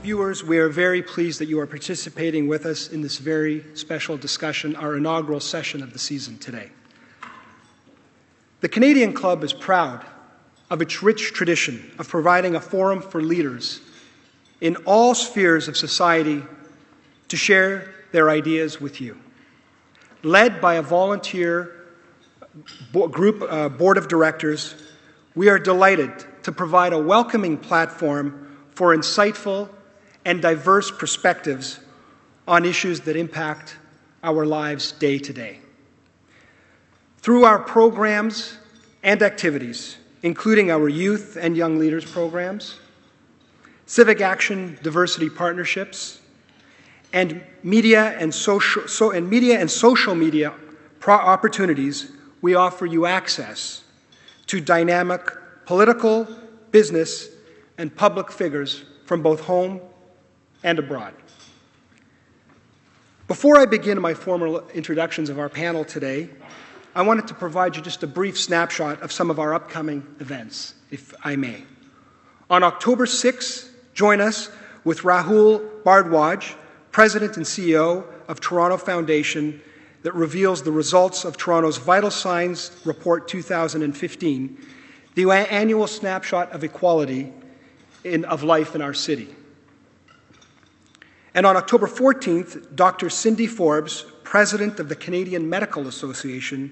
viewers, we are very pleased that you are participating with us in this very special discussion, our inaugural session of the season today. The Canadian Club is proud of its rich tradition of providing a forum for leaders in all spheres of society to share their ideas with you. Led by a volunteer board of directors, we are delighted to provide a welcoming platform for insightful and diverse perspectives on issues that impact our lives day to day. Through our programs and activities, including our youth and young leaders programs, civic action diversity partnerships, and media and social media opportunities, we offer you access to dynamic political, business, and public figures from both home and abroad. Before I begin my formal introductions of our panel today, I wanted to provide you just a brief snapshot of some of our upcoming events, if I may. On October 6th, join us with Rahul Bhardwaj, President and CEO of Toronto Foundation, that reveals the results of Toronto's Vital Signs Report 2015, the annual snapshot of equality of life in our city. And on October 14th, Dr. Cindy Forbes, President of the Canadian Medical Association,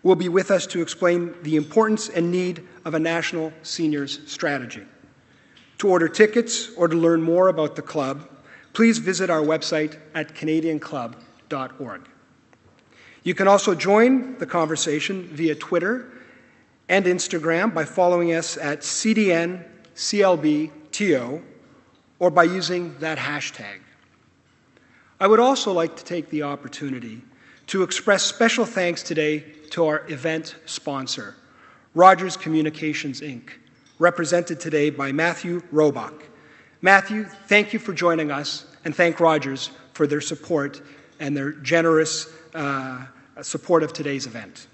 will be with us to explain the importance and need of a national seniors strategy. To order tickets or to learn more about the club, please visit our website at canadianclub.org. You can also join the conversation via Twitter and Instagram by following us at CDNCLBTO or by using that hashtag. I would also like to take the opportunity to express special thanks today to our event sponsor, Rogers Communications, Inc., represented today by Matthew Robach. Matthew, thank you for joining us, and thank Rogers for their support and their generous support of today's event.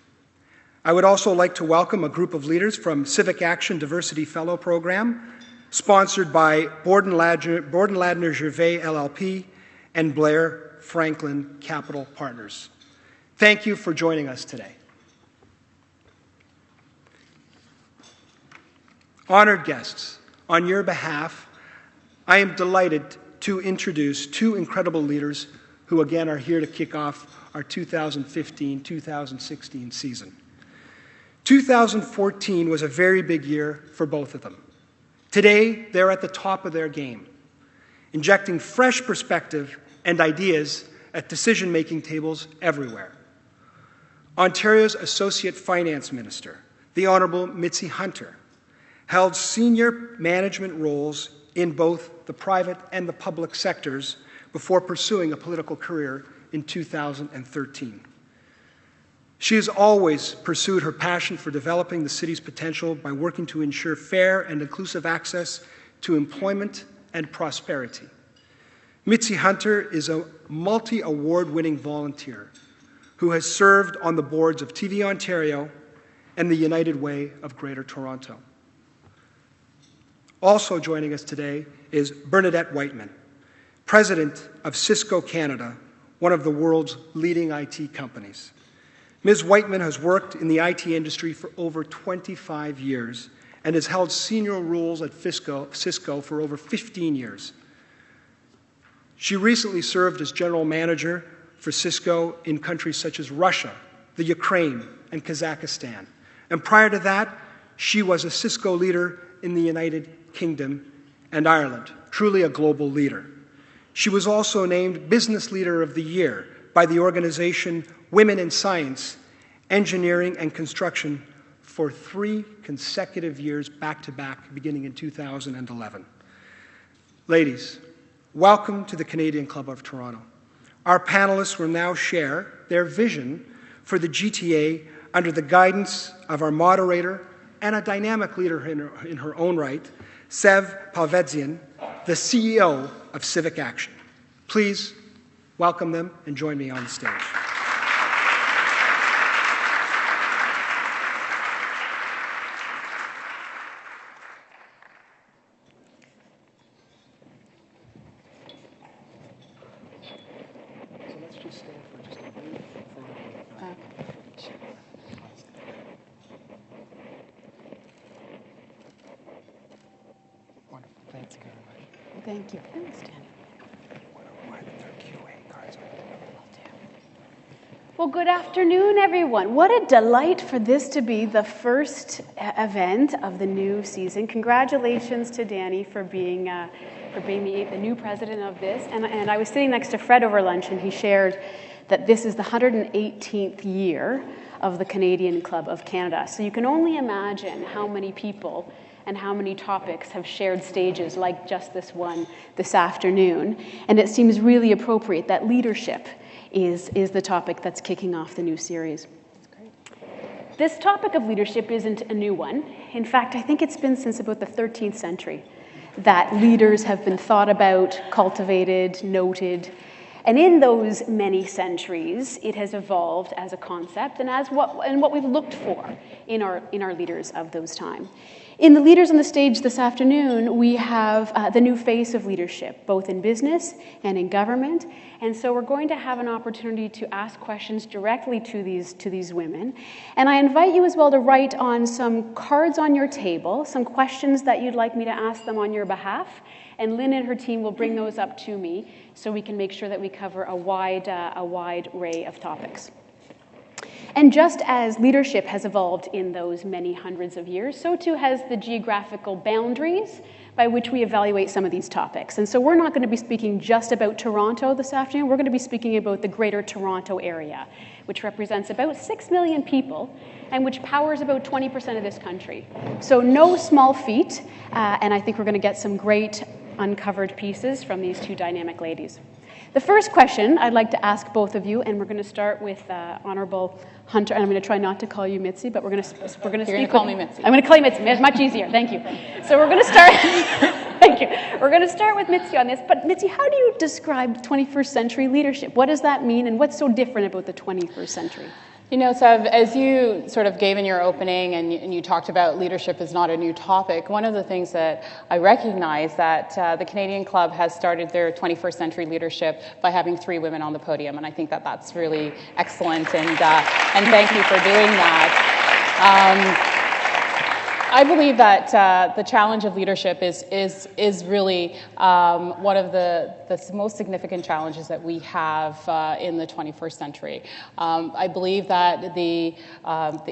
I would also like to welcome a group of leaders from Civic Action Diversity Fellow Program, sponsored by Borden Ladner Gervais LLP and Blair Franklin Capital Partners. Thank you for joining us today. Honored guests, on your behalf, I am delighted to introduce two incredible leaders who again are here to kick off our 2015-2016 season. 2014 was a very big year for both of them. Today, they're at the top of their game, injecting fresh perspective and ideas at decision-making tables everywhere. Ontario's Associate Finance Minister, the Honourable Mitzi Hunter, held senior management roles in both the private and the public sectors before pursuing a political career in 2013. She has always pursued her passion for developing the city's potential by working to ensure fair and inclusive access to employment and prosperity. Mitzi Hunter is a multi-award-winning volunteer who has served on the boards of TV Ontario and the United Way of Greater Toronto. Also joining us today is Bernadette Whiteman, President of Cisco Canada, one of the world's leading IT companies. Ms. Whiteman has worked in the IT industry for over 25 years and has held senior roles at Cisco for over 15 years. She recently served as general manager for Cisco in countries such as Russia, the Ukraine, and Kazakhstan. And prior to that, she was a Cisco leader in the United Kingdom and Ireland, truly a global leader. She was also named Business Leader of the Year by the organization Women in Science, Engineering and Construction for 3 consecutive years back-to-back, beginning in 2011. Ladies, welcome to the Canadian Club of Toronto. Our panelists will now share their vision for the GTA under the guidance of our moderator and a dynamic leader in her own right, Sev Palvedzian, the CEO of Civic Action. Please welcome them and join me on the stage. Thank you. Thanks, Danny. Well, good afternoon, everyone. What a delight for this to be the first event of the new season. Congratulations to Danny for being the new president of this. And I was sitting next to Fred over lunch, and he shared that this is the 118th year of the Canadian Club of Canada. So you can only imagine how many people and how many topics have shared stages like just this one this afternoon. And it seems really appropriate that leadership is the topic that's kicking off the new series. That's great. This topic of leadership isn't a new one. In fact, I think it's been since about the 13th century that leaders have been thought about, cultivated, noted. And in those many centuries, it has evolved as a concept and what we've looked for in our leaders of those time. In the leaders on the stage this afternoon, we have the new face of leadership, both in business and in government. And so we're going to have an opportunity to ask questions directly to these women. And I invite you as well to write on some cards on your table, some questions that you'd like me to ask them on your behalf. And Lynn and her team will bring those up to me so we can make sure that we cover a wide array of topics. And just as leadership has evolved in those many hundreds of years, so too has the geographical boundaries by which we evaluate some of these topics. And so we're not going to be speaking just about Toronto this afternoon. We're going to be speaking about the Greater Toronto Area, which represents about 6 million people and which powers about 20% of this country. So no small feat, and I think we're going to get some great uncovered pieces from these two dynamic ladies. The first question I'd like to ask both of you, and we're going to start with Honorable Hunter, and I'm going to try not to call you Mitzi, but we're going to speak. You're going to call me Mitzi. I'm going to call you Mitzi. It's much easier. Thank you. So we're going to start. Thank you. We're going to start with Mitzi on this. But Mitzi, how do you describe 21st century leadership? What does that mean, and what's so different about the 21st century? You know, Sev, as you sort of gave in your opening and you talked about leadership is not a new topic, one of the things that I recognize that the Canadian Club has started their 21st century leadership by having 3 women on the podium, and I think that that's really excellent, and thank you for doing that. I believe that the challenge of leadership is really one of the most significant challenges that we have in the 21st century. I believe that the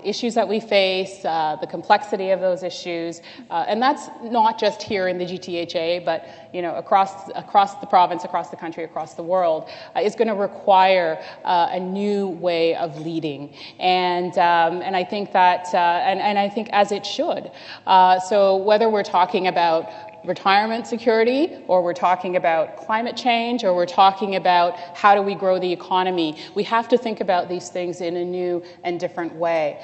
issues that we face, the complexity of those issues, and that's not just here in the GTHA, but across the province, across the country, across the world, is going to require a new way of leading, and I think that and I think as it should. So whether we're talking about retirement security, or we're talking about climate change, or we're talking about how do we grow the economy, we have to think about these things in a new and different way.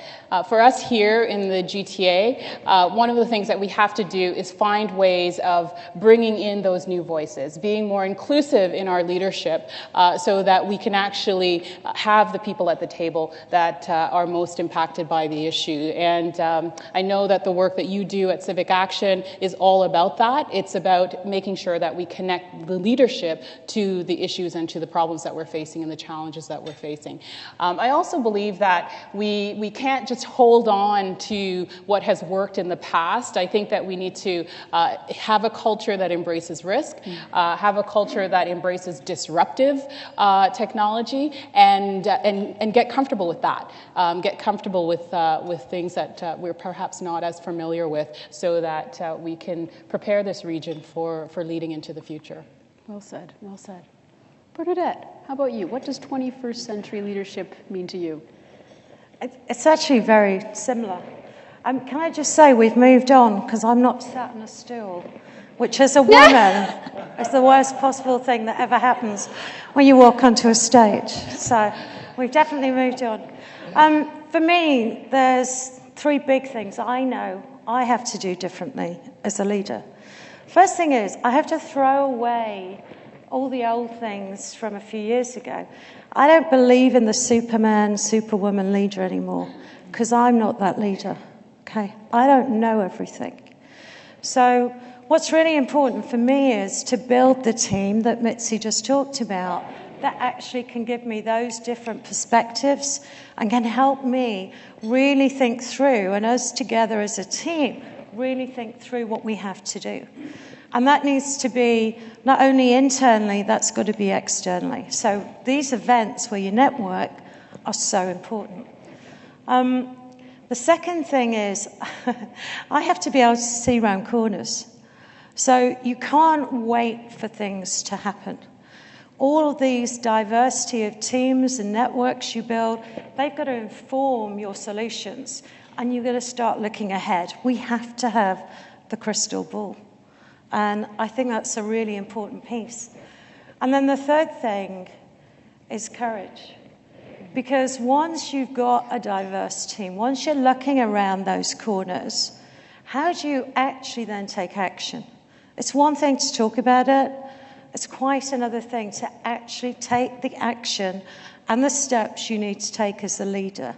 For us here in the GTA, one of the things that we have to do is find ways of bringing in those new voices, being more inclusive in our leadership so that we can actually have the people at the table that are most impacted by the issue. And I know that the work that you do at Civic Action is all about that. It's about making sure that we connect the leadership to the issues and to the problems that we're facing and the challenges that we're facing. I also believe that we can't just hold on to what has worked in the past. I think that we need to have a culture that embraces risk, have a culture that embraces disruptive technology, and get comfortable with that. Get comfortable with things that we're perhaps not as familiar with, so that we can prepare this region for leading into the future. Well said, well said. Bernadette, how about you? What does 21st century leadership mean to you? It's actually very similar. Can I just say we've moved on, because I'm not sat in a stool, which as a woman is the worst possible thing that ever happens when you walk onto a stage. So we've definitely moved on. For me, there's 3 big things I know I have to do differently as a leader. First thing is, I have to throw away all the old things from a few years ago. I don't believe in the Superman, Superwoman leader anymore, because I'm not that leader, okay? I don't know everything. So what's really important for me is to build the team that Mitzi just talked about that actually can give me those different perspectives and can help me really think through, and us together as a team, really think through what we have to do. And that needs to be not only internally, that's got to be externally. So these events where you network are so important. The second thing is I have to be able to see around corners. So you can't wait for things to happen. All of these diversity of teams and networks you build, they've got to inform your solutions. And you've got to start looking ahead. We have to have the crystal ball. And I think that's a really important piece. And then the third thing is courage. Because once you've got a diverse team, once you're looking around those corners, how do you actually then take action? It's one thing to talk about it. It's quite another thing to actually take the action and the steps you need to take as a leader.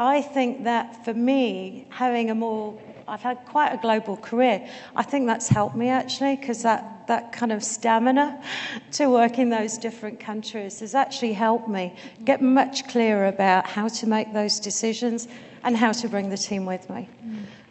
I think that for me, I've had quite a global career. I think that's helped me actually, because that kind of stamina to work in those different countries has actually helped me get much clearer about how to make those decisions and how to bring the team with me.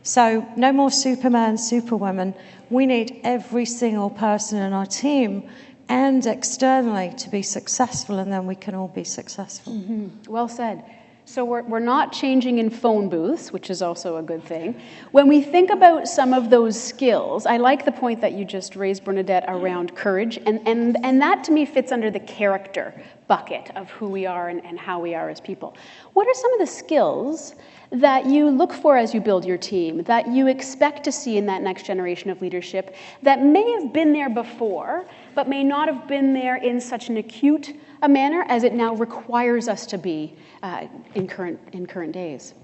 So no more Superman, Superwoman. We need every single person in our team and externally to be successful, and then we can all be successful. Mm-hmm. Well said. So we're not changing in phone booths, which is also a good thing. When we think about some of those skills, I like the point that you just raised, Bernadette, around courage, and that to me fits under the character bucket of who we are and how we are as people. What are some of the skills that you look for as you build your team, that you expect to see in that next generation of leadership that may have been there before, but may not have been there in such an acute a manner as it now requires us to be in current days?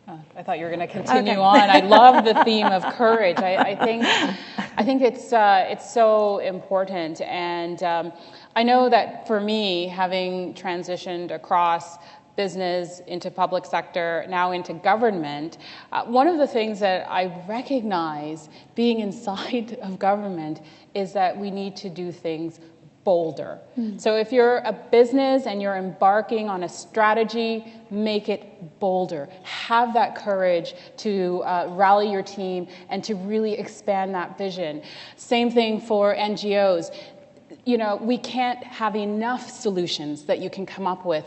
I thought you were going to continue on. I love the theme of courage. I think it's so important, and I know that for me, having transitioned across business into public sector, now into government, one of the things that I recognize being inside of government is that we need to do things bolder. So if you're a business and you're embarking on a strategy, make it bolder. Have that courage to rally your team and to really expand that vision. Same thing for NGOs. You know, we can't have enough solutions that you can come up with.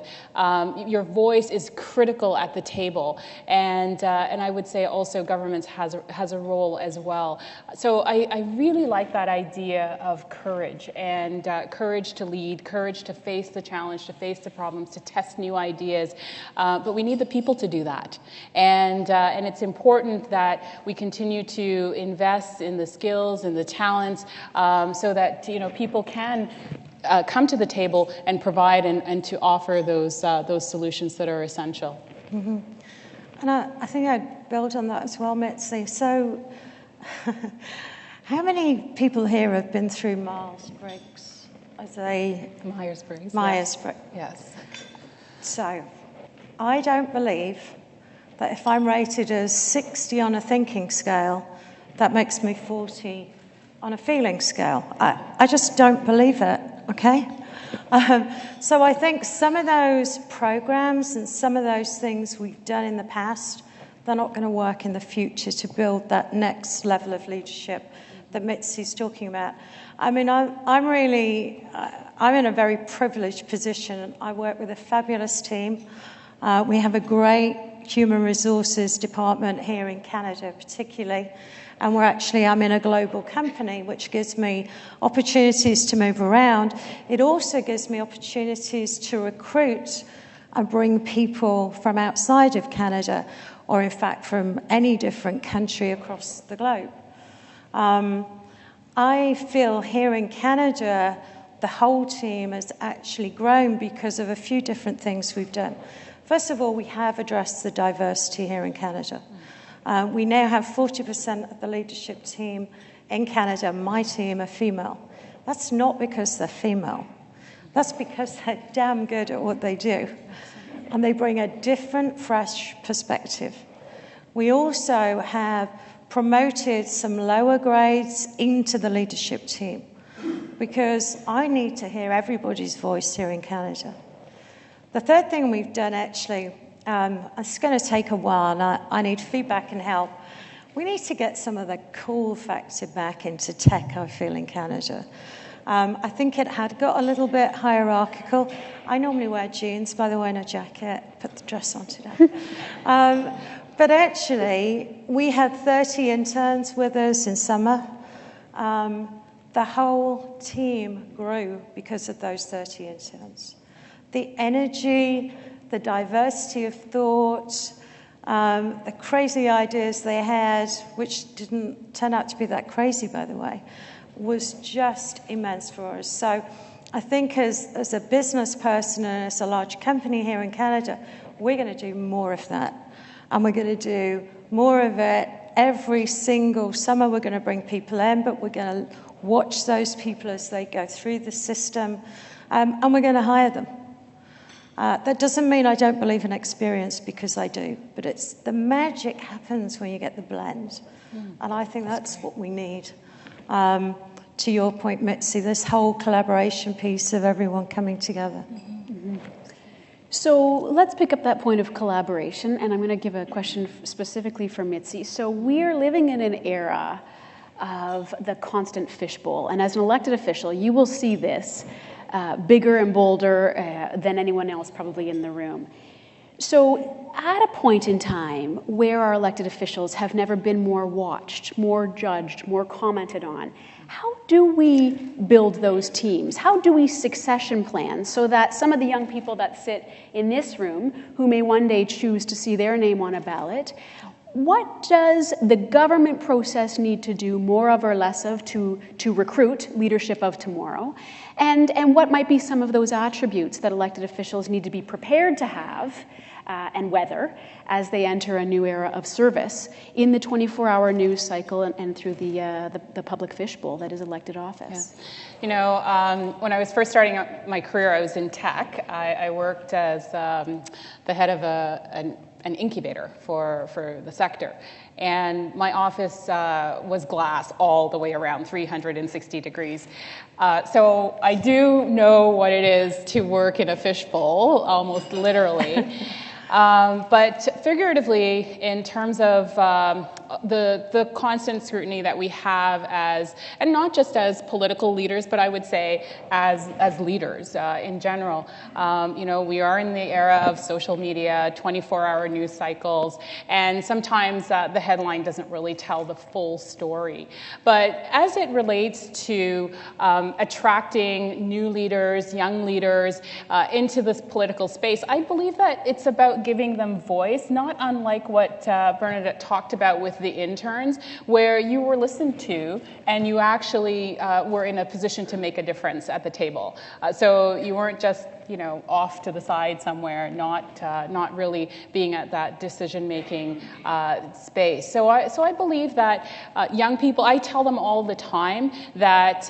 Your voice is critical at the table, and I would say also governments has a role as well. So I really like that idea of courage, and courage to lead, courage to face the challenge, to face the problems, to test new ideas. But we need the people to do that, and it's important that we continue to invest in the skills and the talents so that people can come to the table and provide and to offer those solutions that are essential. Mm-hmm. And I think I'd build on that as well, Mitzi. So how many people here have been through Myers-Briggs? Myers-Briggs. Myers-Briggs. Yes. So I don't believe that if I'm rated as 60 on a thinking scale, that makes me 40 on a feeling scale. I just don't believe it, okay? So I think some of those programs and some of those things we've done in the past, they're not going to work in the future to build that next level of leadership that Mitzi's talking about. I mean, I'm in a very privileged position. I work with a fabulous team. We have a great human resources department here in Canada, particularly. And I'm in a global company, which gives me opportunities to move around. It also gives me opportunities to recruit and bring people from outside of Canada, or in fact from any different country across the globe. I feel here in Canada, the whole team has actually grown because of a few different things we've done. First of all, we have addressed the diversity here in Canada. We now have 40% of the leadership team in Canada, my team, are female. That's not because they're female. That's because they're damn good at what they do. And they bring a different, fresh perspective. We also have promoted some lower grades into the leadership team because I need to hear everybody's voice here in Canada. The third thing we've done actually it's going to take a while, and I need feedback and help. We need to get some of the cool factor back into tech, I feel, in Canada. I think it had got a little bit hierarchical. I normally wear jeans, by the way, and a jacket. Put the dress on today. But actually, we had 30 interns with us in summer. The whole team grew because of those 30 interns. The energy, the diversity of thought, the crazy ideas they had, which didn't turn out to be that crazy, by the way, was just immense for us. So I think as a business person and as a large company here in Canada, we're going to do more of that. And we're going to do more of it every single summer. We're going to bring people in, but we're going to watch those people as they go through the system, and we're going to hire them. That doesn't mean I don't believe in experience, because I do, but it's the magic happens when you get the blend. And I think that's what we need. To your point, Mitzi, this whole collaboration piece of everyone coming together. So let's pick up that point of collaboration, and I'm going to give a question specifically for Mitzi. So we're living in an era of the constant fishbowl, and as an elected official, you will see this bigger and bolder than anyone else probably in the room. So at a point in time where our elected officials have never been more watched, more judged, more commented on, how do we build those teams? How do we succession plan so that some of the young people that sit in this room, who may one day choose to see their name on a ballot, what does the government process need to do more of or less of to recruit leadership of tomorrow? And what might be some of those attributes that elected officials need to be prepared to have and weather as they enter a new era of service in the 24-hour news cycle and through the public fishbowl that is elected office? Yeah. You know, when I was first starting out my career, I was in tech. I worked as the head of an incubator for the sector. And my office was glass all the way around, 360 degrees. So I do know what it is to work in a fishbowl, almost literally. But figuratively, in terms of the constant scrutiny that we have as, and not just as political leaders, but I would say as leaders in general. You know, we are in the era of social media, 24-hour news cycles, and sometimes the headline doesn't really tell the full story. But as it relates to attracting new leaders, young leaders into this political space, I believe that it's about giving them voice, not unlike what Bernadette talked about with the interns, where you were listened to and you actually were in a position to make a difference at the table. So you weren't just, you know, off to the side somewhere, not really being at that decision-making space. So I believe that young people, I tell them all the time that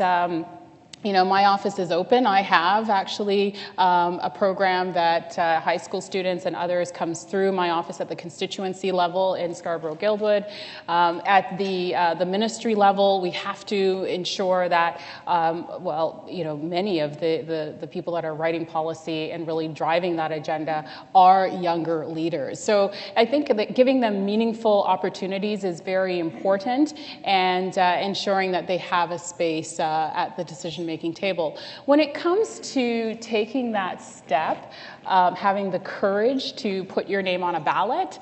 you know, my office is open. I have actually a program that high school students and others comes through my office at the constituency level in Scarborough-Guildwood. At the ministry level, we have to ensure that, well, you know, many of the people that are writing policy and really driving that agenda are younger leaders. So I think that giving them meaningful opportunities is very important, and ensuring that they have a space at the decision-making table. When it comes to taking that step, having the courage to put your name on a ballot,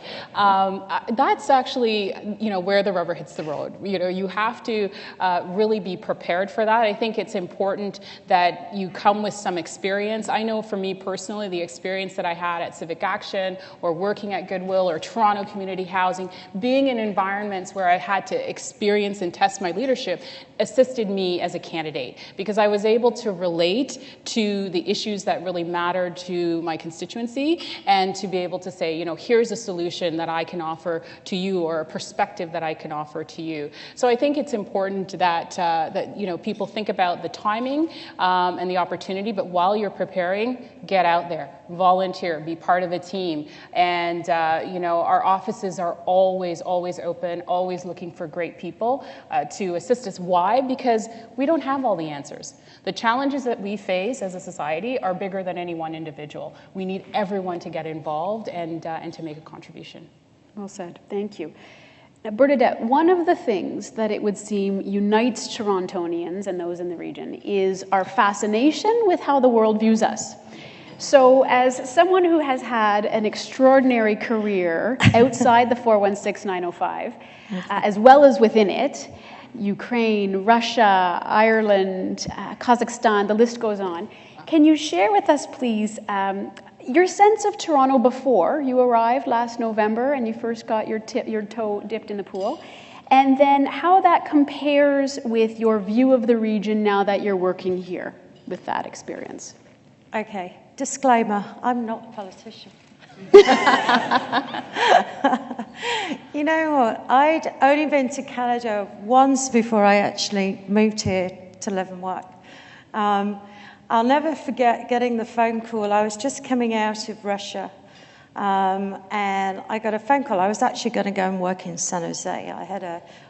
that's actually, you know, where the rubber hits the road. You know, you have to really be prepared for that. I think it's important that you come with some experience. I know for me personally, the experience that I had at Civic Action or working at Goodwill or Toronto Community Housing, being in environments where I had to experience and test my leadership, assisted me as a candidate, because I was able to relate to the issues that really mattered to my constituency, and to be able to say, you know, here's a solution that I can offer to you, or a perspective that I can offer to you. So I think it's important that that, you know, people think about the timing and the opportunity, but while you're preparing, get out there, volunteer, be part of a team. And, our offices are always open, always looking for great people to assist us. Why? Because we don't have all the answers. The challenges that we face as a society are bigger than any one individual. We need everyone to get involved and to make a contribution. Well said. Thank you. Now, Bernadette, one of the things that it would seem unites Torontonians and those in the region is our fascination with how the world views us. So as someone who has had an extraordinary career outside the 416-905, as well as within it, Ukraine, Russia, Ireland, Kazakhstan, the list goes on, can you share with us, please, your sense of Toronto before you arrived last November and you first got your toe dipped in the pool, and then how that compares with your view of the region now that you're working here with that experience? Okay, disclaimer, I'm not a politician. You know what, I'd only been to Canada once before I actually moved here to live and work. I'll never forget getting the phone call. I was just coming out of Russia, and I got a phone call. I was actually going to go and work in San Jose. I had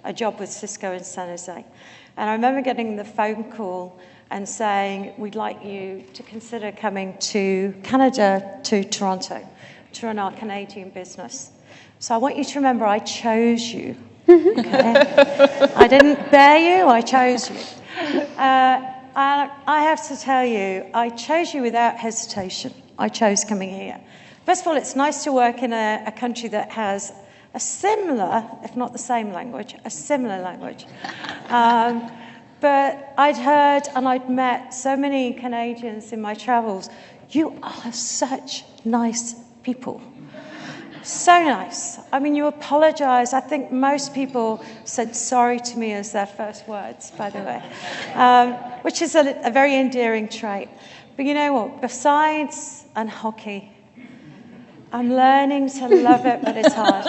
a job with Cisco in San Jose. And I remember getting the phone call and saying, we'd like you to consider coming to Canada, to Toronto, to run our Canadian business. So I want you to remember I chose you. Okay? I didn't bear you, I chose you. I have to tell you, I chose you without hesitation. I chose coming here. First of all, it's nice to work in a country that has a similar, if not the same language, a similar language. But I'd heard and I'd met so many Canadians in my travels. You are such nice people. So nice. I mean, you apologize. I think most people said sorry to me as their first words, by the way, which is a very endearing trait. But you know what? Besides hockey, I'm learning to love it, but it's hard.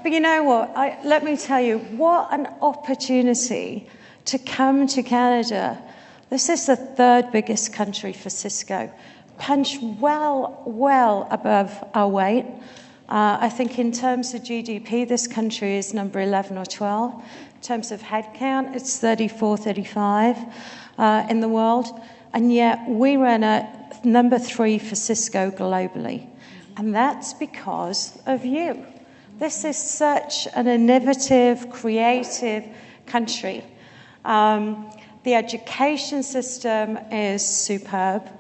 But you know what? Let me tell you, what an opportunity to come to Canada. This is the third biggest country for Cisco. Punch well above our weight. I think in terms of GDP, this country is number 11 or 12. In terms of headcount, it's 34, 35 in the world. And yet we ran at number 3 for Cisco globally. And that's because of you. This is such an innovative, creative country. The education system is superb.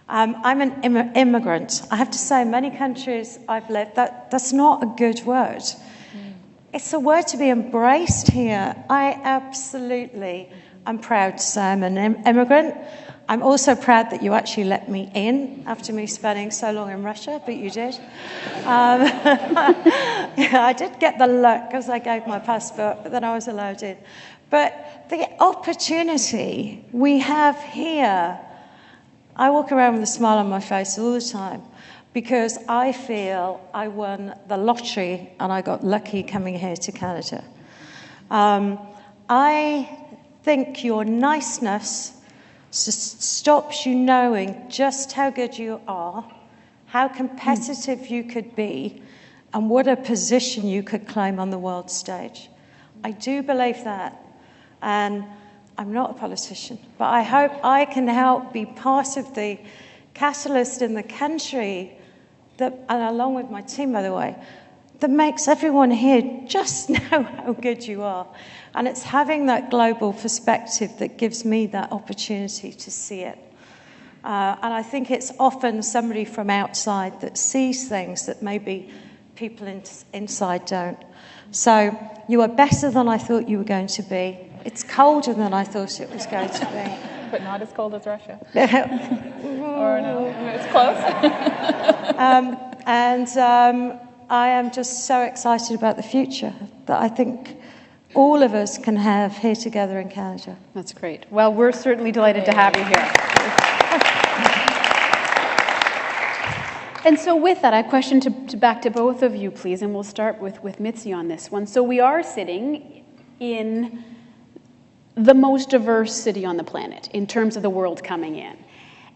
I'm an immigrant. I have to say, in many countries I've lived, that's not a good word. It's a word to be embraced here. I absolutely am proud to say I'm an immigrant. I'm also proud that you actually let me in after me spending so long in Russia, but you did. Yeah, I did get the look because I gave my passport, but then I was allowed in. But the opportunity we have here, I walk around with a smile on my face all the time because I feel I won the lottery and I got lucky coming here to Canada. I think your niceness stops you knowing just how good you are, how competitive you could be, and what a position you could claim on the world stage. I do believe that, and I'm not a politician, but I hope I can help be part of the catalyst in the country, that, and along with my team, by the way, that makes everyone here just know how good you are. And it's having that global perspective that gives me that opportunity to see it. And I think it's often somebody from outside that sees things that maybe people inside don't. So you are better than I thought you were going to be. It's colder than I thought it was going to be. But not as cold as Russia. Or no, it's close. I am just so excited about the future that I think all of us can have here together in Canada. That's great. Well, we're certainly delighted to have you here. And so with that, I have a question back to both of you, please, and we'll start with Mitzi on this one. So we are sitting in the most diverse city on the planet in terms of the world coming in.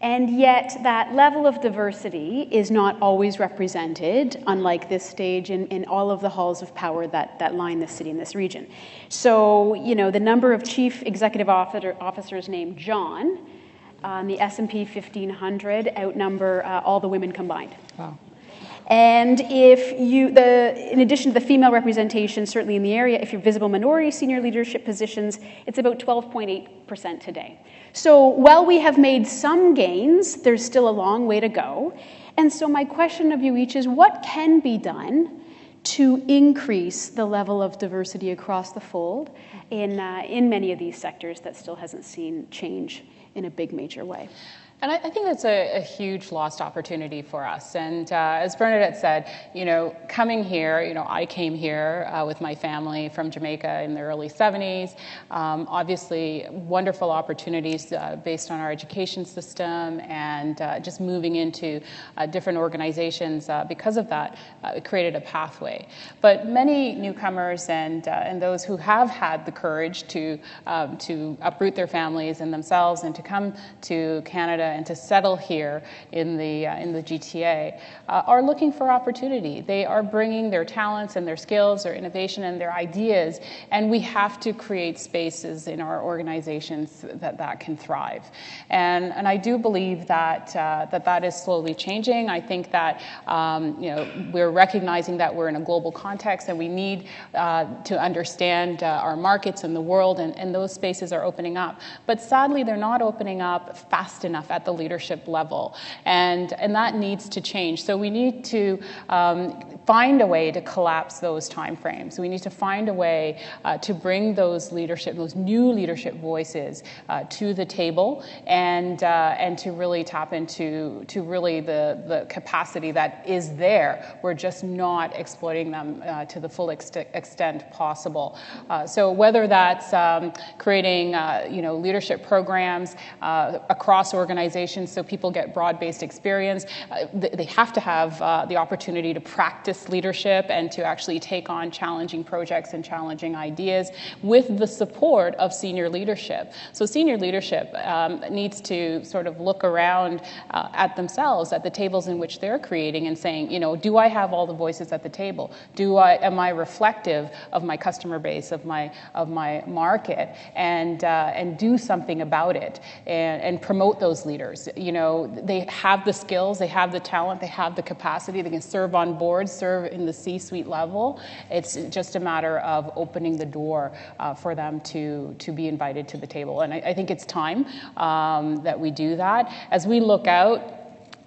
And yet that level of diversity is not always represented, unlike this stage, in all of the halls of power that line this city and this region. So, the number of chief executive officers named John on the S&P 1500 outnumber all the women combined. Wow. And in addition to the female representation, certainly in the area, if you're visible minority senior leadership positions, it's about 12.8% today. So while we have made some gains, there's still a long way to go. And so my question of you each is, what can be done to increase the level of diversity across the fold in many of these sectors that still hasn't seen change in a big major way? And I think that's a huge lost opportunity for us. And as Bernadette said, coming here, I came here with my family from Jamaica in the early 70s. Obviously, wonderful opportunities based on our education system, and just moving into different organizations because of that, it created a pathway. But many newcomers and those who have had the courage to uproot their families and themselves and to come to Canada and to settle here in the GTA are looking for opportunity. They are bringing their talents and their skills, their innovation and their ideas, and we have to create spaces in our organizations that can thrive. And I do believe that that is slowly changing. I think that we're recognizing that we're in a global context and we need to understand our markets and the world, and those spaces are opening up. But sadly, they're not opening up fast enough at the leadership level, and that needs to change. So we need to find a way to collapse those timeframes. We need to find a way to bring those new leadership voices to the table, and to really tap into really the capacity that is there. We're just not exploiting them to the full extent possible. So whether that's creating leadership programs across organizations so people get broad-based experience, they have to have the opportunity to practice leadership and to actually take on challenging projects and challenging ideas with the support of senior leadership. So senior leadership needs to sort of look around at themselves, at the tables in which they're creating, and saying, do I have all the voices at the table? Am I reflective of my customer base, of my market, and do something about it, and promote those leaders? They have the skills, they have the talent, they have the capacity, they can serve on boards, serve in the C-suite level. It's just a matter of opening the door for them to be invited to the table. And I think it's time that we do that. As we look out,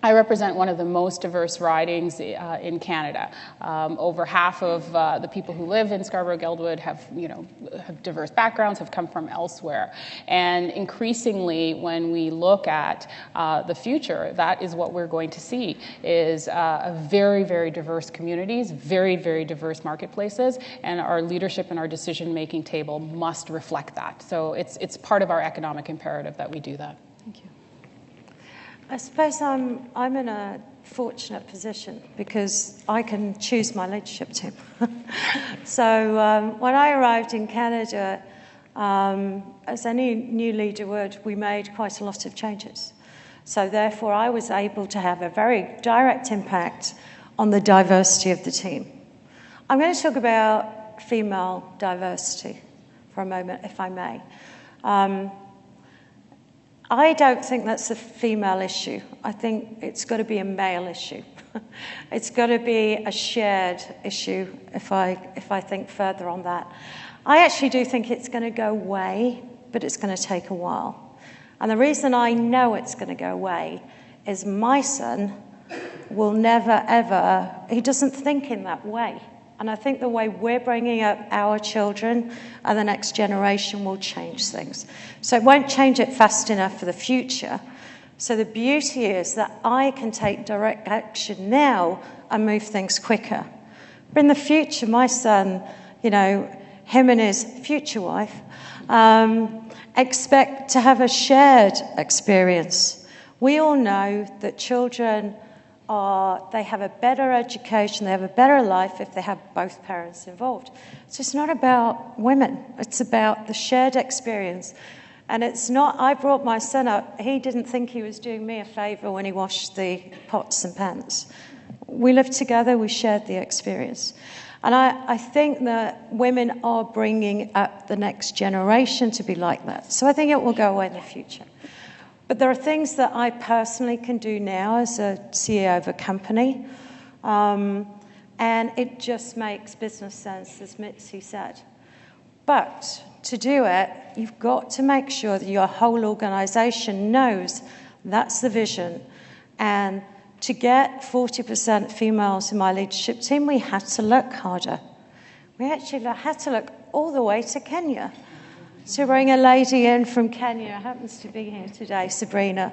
I represent one of the most diverse ridings in Canada. Over half of the people who live in Scarborough-Guildwood have diverse backgrounds, have come from elsewhere. And increasingly, when we look at the future, that is what we're going to see, is a very, very diverse communities, very, very diverse marketplaces, and our leadership and our decision-making table must reflect that. So it's part of our economic imperative that we do that. Thank you. I suppose I'm in a fortunate position because I can choose my leadership team. So when I arrived in Canada, as any new leader would, we made quite a lot of changes. So therefore, I was able to have a very direct impact on the diversity of the team. I'm going to talk about female diversity for a moment, if I may. I don't think that's a female issue. I think it's got to be a male issue. It's got to be a shared issue if I think further on that. I actually do think it's going to go away, but it's going to take a while. And the reason I know it's going to go away is my son will never, ever, he doesn't think in that way. And I think the way we're bringing up our children and the next generation will change things. So it won't change it fast enough for the future. So the beauty is that I can take direct action now and move things quicker. But in the future, my son, him and his future wife, expect to have a shared experience. We all know that children they have a better education, they have a better life if they have both parents involved. So it's not about women, it's about the shared experience. And it's not, I brought my son up, he didn't think he was doing me a favour when he washed the pots and pans. We lived together, we shared the experience. And I think that women are bringing up the next generation to be like that. So I think it will go away in the future. But there are things that I personally can do now as a CEO of a company. And it just makes business sense, as Mitzi said. But to do it, you've got to make sure that your whole organisation knows that's the vision. And to get 40% females in my leadership team, we had to look harder. We actually had to look all the way to Kenya. So we bring a lady in from Kenya, happens to be here today, Sabrina,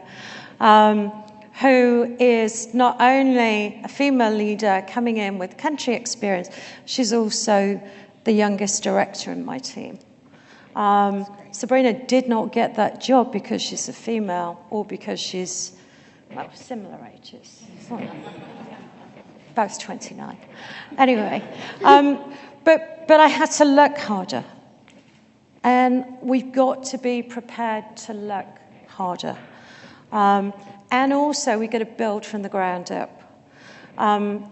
who is not only a female leader coming in with country experience, she's also the youngest director in my team. Sabrina did not get that job because she's a female or because she's, well, similar ages. Both 29. Anyway, but I had to look harder. And we've got to be prepared to look harder. And also, we've got to build from the ground up. And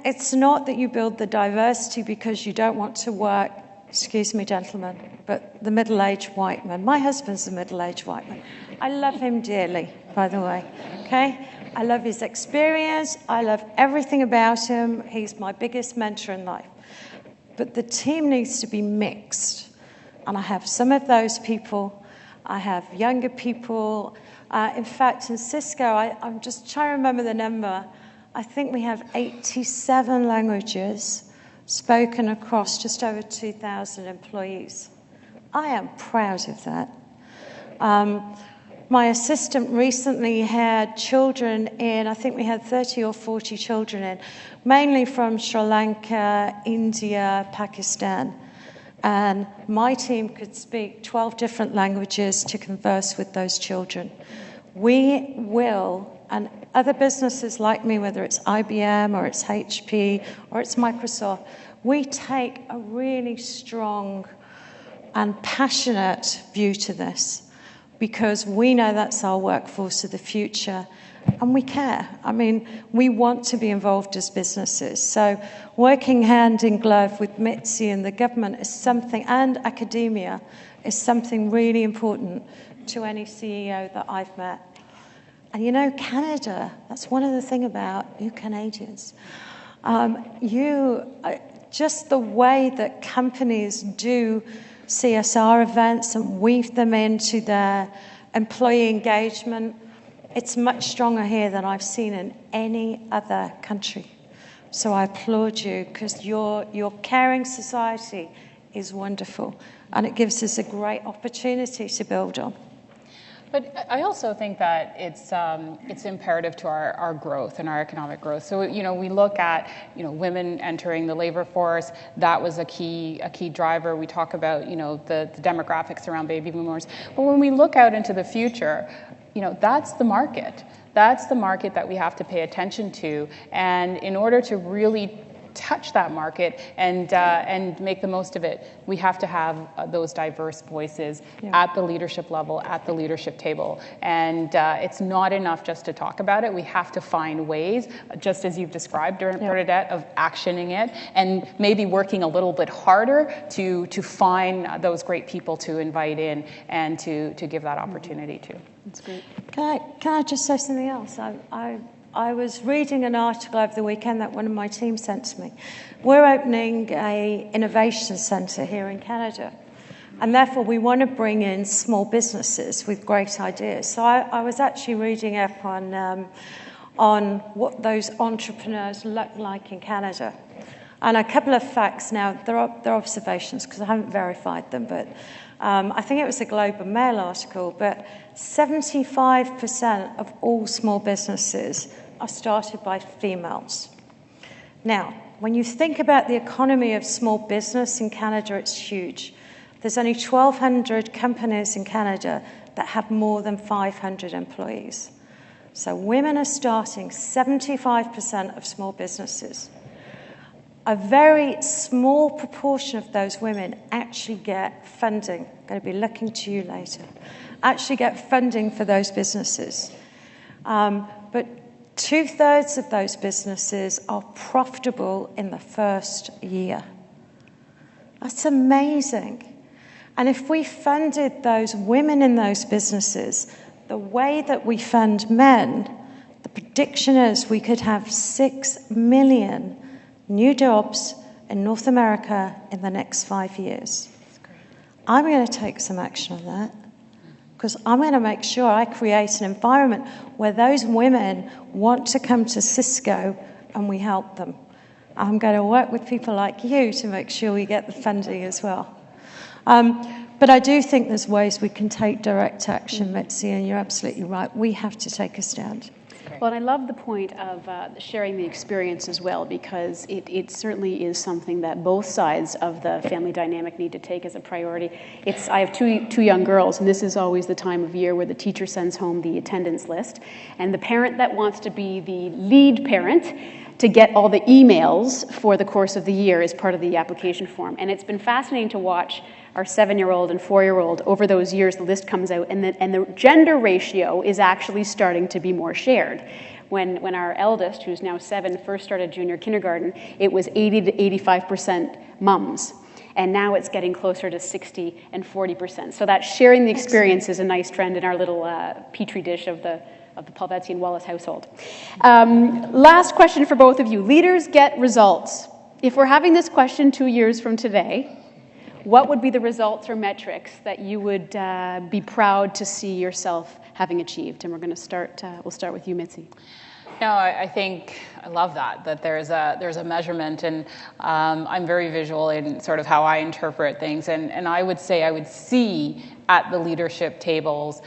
it's not that you build the diversity because you don't want to work, excuse me, gentlemen, but the middle-aged white man. My husband's a middle-aged white man. I love him dearly, by the way, okay? I love his experience. I love everything about him. He's my biggest mentor in life. But the team needs to be mixed. And I have some of those people. I have younger people. In fact, in Cisco, I'm just trying to remember the number. I think we have 87 languages spoken across just over 2,000 employees. I am proud of that. My assistant recently had children in, I think we had 30 or 40 children in, mainly from Sri Lanka, India, Pakistan. And my team could speak 12 different languages to converse with those children. We will, and other businesses like me, whether it's IBM or it's HP or it's Microsoft, we take a really strong and passionate view to this because we know that's our workforce of the future and we care. I mean, we want to be involved as businesses. So working hand in glove with Mitzi and the government is something, and academia, is something really important to any CEO that I've met. And you know, Canada, that's one of the things about you Canadians. Just the way that companies do CSR events and weave them into their employee engagement, it's much stronger here than I've seen in any other country. So I applaud you because your caring society is wonderful and it gives us a great opportunity to build on. But I also think that it's imperative to our growth and our economic growth. So we look at women entering the labor force. That was a key driver. We talk about the demographics around baby boomers. But when we look out into the future, that's the market. That's the market that we have to pay attention to. And in order to really touch that market and make the most of it, we have to have those diverse voices at the leadership level, at the leadership table. And it's not enough just to talk about it. We have to find ways, just as you've described, Bernadette, of actioning it and maybe working a little bit harder to find those great people to invite in and to give that opportunity to. That's great. Can I just say something else? I was reading an article over the weekend that one of my team sent to me. We're opening an innovation centre here in Canada, and therefore we want to bring in small businesses with great ideas. So I was actually reading up on what those entrepreneurs look like in Canada. And a couple of facts now, they're observations because I haven't verified them, but I think it was a Globe and Mail article, but 75% of all small businesses are started by females. Now, when you think about the economy of small business in Canada, it's huge. There's only 1,200 companies in Canada that have more than 500 employees. So women are starting 75% of small businesses. a very small proportion of those women actually get funding. I'm going to be looking to you later. Actually get funding for those businesses. But 2/3 of those businesses are profitable in the first year. That's amazing. And if we funded those women in those businesses the way that we fund men, the prediction is we could have 6 million new jobs in North America in the next 5 years. I'm going to take some action on that, because I'm going to make sure I create an environment where those women want to come to Cisco and we help them. I'm going to work with people like you to make sure we get the funding as well. But I do think there's ways we can take direct action, Mitzi, and you're absolutely right. We have to take a stand. Well, and I love the point of sharing the experience as well, because it certainly is something that both sides of the family dynamic need to take as a priority. I have two young girls, and this is always the time of year where the teacher sends home the attendance list, and the parent that wants to be the lead parent to get all the emails for the course of the year is part of the application form. And it's been fascinating to watch our 7-year-old and 4-year-old, over those years, the list comes out, and the gender ratio is actually starting to be more shared. When our eldest, who's now 7, first started junior kindergarten, it was 80 to 85% mums. And now it's getting closer to 60 and 40%. So that sharing the experience is a nice trend in our little petri dish of the Palvetzi and Wallace household. Last question for both of you. Leaders get results. If we're having this question 2 years from today, what would be the results or metrics that you would be proud to see yourself having achieved? And we'll start with you, Mitzi. No, I think I love that there's a measurement, and I'm very visual in sort of how I interpret things, and I would say I would see at the leadership tables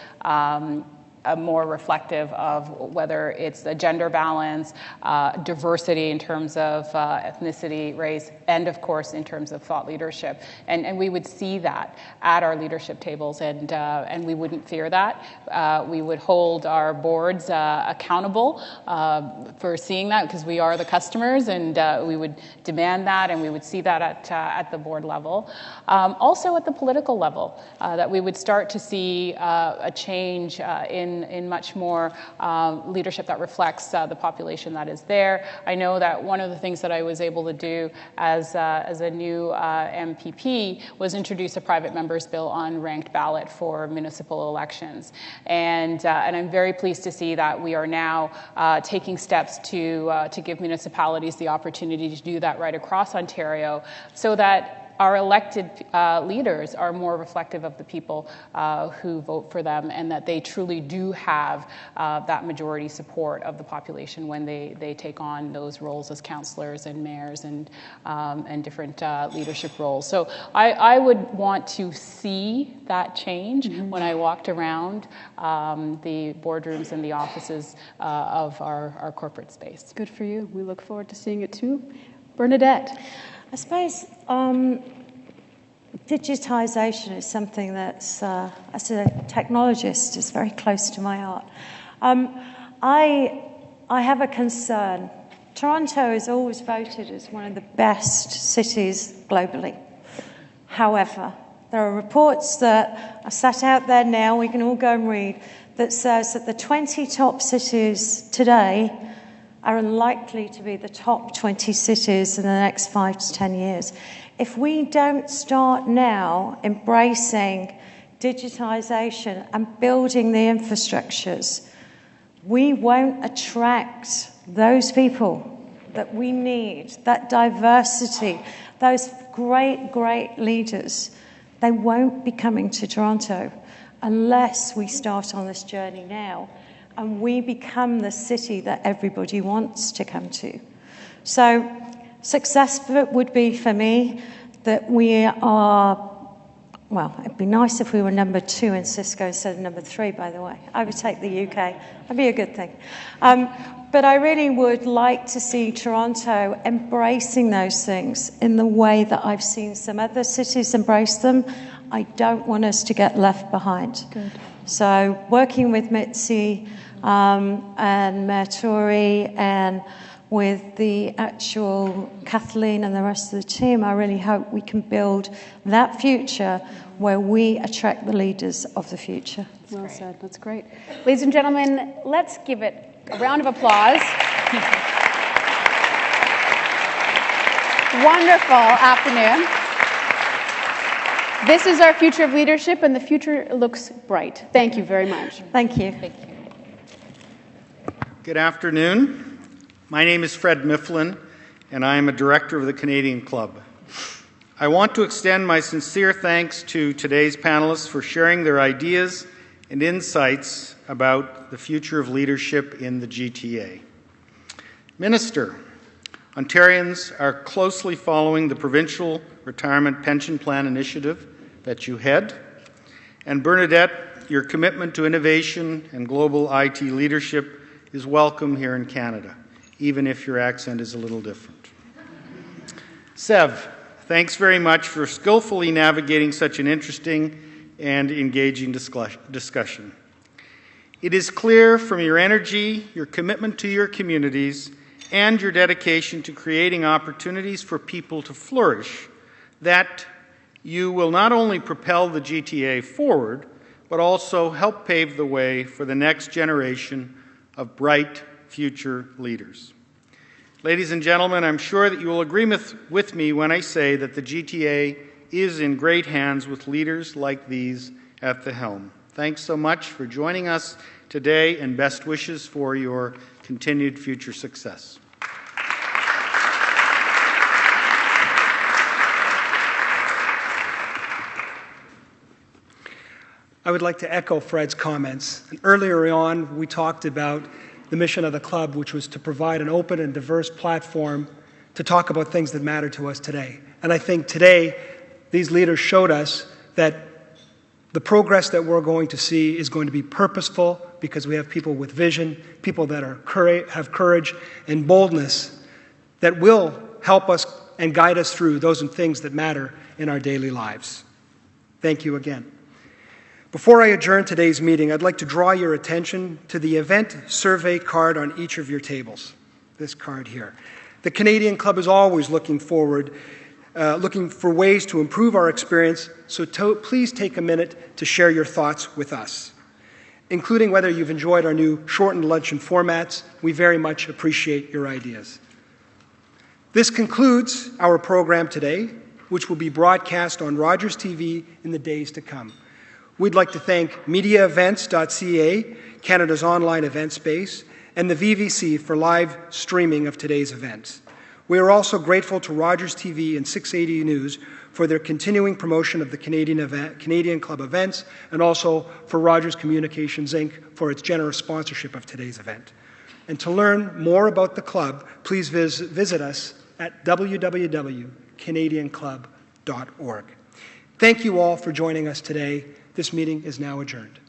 more reflective of whether it's a gender balance, diversity in terms of ethnicity, race, and of course in terms of thought leadership. And we would see that at our leadership tables, and we wouldn't fear that. We would hold our boards accountable for seeing that, because we are the customers, and we would demand that, and we would see that at the board level. Also at the political level, that we would start to see a change in much more leadership that reflects the population that is there. I know that one of the things that I was able to do as a new MPP was introduce a private member's bill on ranked ballot for municipal elections. And I'm very pleased to see that we are now taking steps to give municipalities the opportunity to do that right across Ontario, so that our elected leaders are more reflective of the people who vote for them, and that they truly do have that majority support of the population when they take on those roles as councillors and mayors and different leadership roles. So I would want to see that change when I walked around the boardrooms and the offices of our corporate space. Good for you. We look forward to seeing it too. Bernadette. I suppose digitization is something that's, as a technologist, is very close to my heart. I have a concern. Toronto is always voted as one of the best cities globally. However, there are reports that are sat out there now, we can all go and read, that says that the 20 top cities today are unlikely to be the top 20 cities in the next 5 to 10 years. If we don't start now embracing digitization and building the infrastructures, we won't attract those people that we need, that diversity, those great, great leaders. They won't be coming to Toronto unless we start on this journey now, and we become the city that everybody wants to come to. So success would be for me that we are, well, it'd be nice if we were number 2 in Cisco instead of number 3, by the way. I would take the UK. That'd be a good thing. But I really would like to see Toronto embracing those things in the way that I've seen some other cities embrace them. I don't want us to get left behind. Good. So working with Mitzi and Mayor Tory and with the actual Kathleen and the rest of the team, I really hope we can build that future where we attract the leaders of the future. Well said. That's great. Ladies and gentlemen, let's give it a round of applause. Wonderful afternoon. This is our future of leadership, and the future looks bright. Thank you very much. Thank you. Thank you. Good afternoon. My name is Fred Mifflin, and I am a director of the Canadian Club. I want to extend my sincere thanks to today's panelists for sharing their ideas and insights about the future of leadership in the GTA. Minister, Ontarians are closely following the Provincial Retirement Pension Plan initiative that you head. And Bernadette, your commitment to innovation and global IT leadership is welcome here in Canada, even if your accent is a little different. Sev, thanks very much for skillfully navigating such an interesting and engaging discussion. It is clear from your energy, your commitment to your communities, and your dedication to creating opportunities for people to flourish that you will not only propel the GTA forward, but also help pave the way for the next generation of bright future leaders. Ladies and gentlemen, I'm sure that you will agree with me when I say that the GTA is in great hands with leaders like these at the helm. Thanks so much for joining us today, and best wishes for your continued future success. I would like to echo Fred's comments. And earlier on, we talked about the mission of the club, which was to provide an open and diverse platform to talk about things that matter to us today. And I think today, these leaders showed us that the progress that we're going to see is going to be purposeful because we have people with vision, people that have courage and boldness that will help us and guide us through those things that matter in our daily lives. Thank you again. Before I adjourn today's meeting, I'd like to draw your attention to the event survey card on each of your tables, this card here. The Canadian Club is always looking for ways to improve our experience, so please take a minute to share your thoughts with us, including whether you've enjoyed our new shortened luncheon formats. We very much appreciate your ideas. This concludes our program today, which will be broadcast on Rogers TV in the days to come. We'd like to thank MediaEvents.ca, Canada's online event space, and the VVC for live streaming of today's events. We are also grateful to Rogers TV and 680 News for their continuing promotion of the Canadian Club events, and also for Rogers Communications Inc. for its generous sponsorship of today's event. And to learn more about the club, please visit us at www.canadianclub.org. Thank you all for joining us today. This meeting is now adjourned.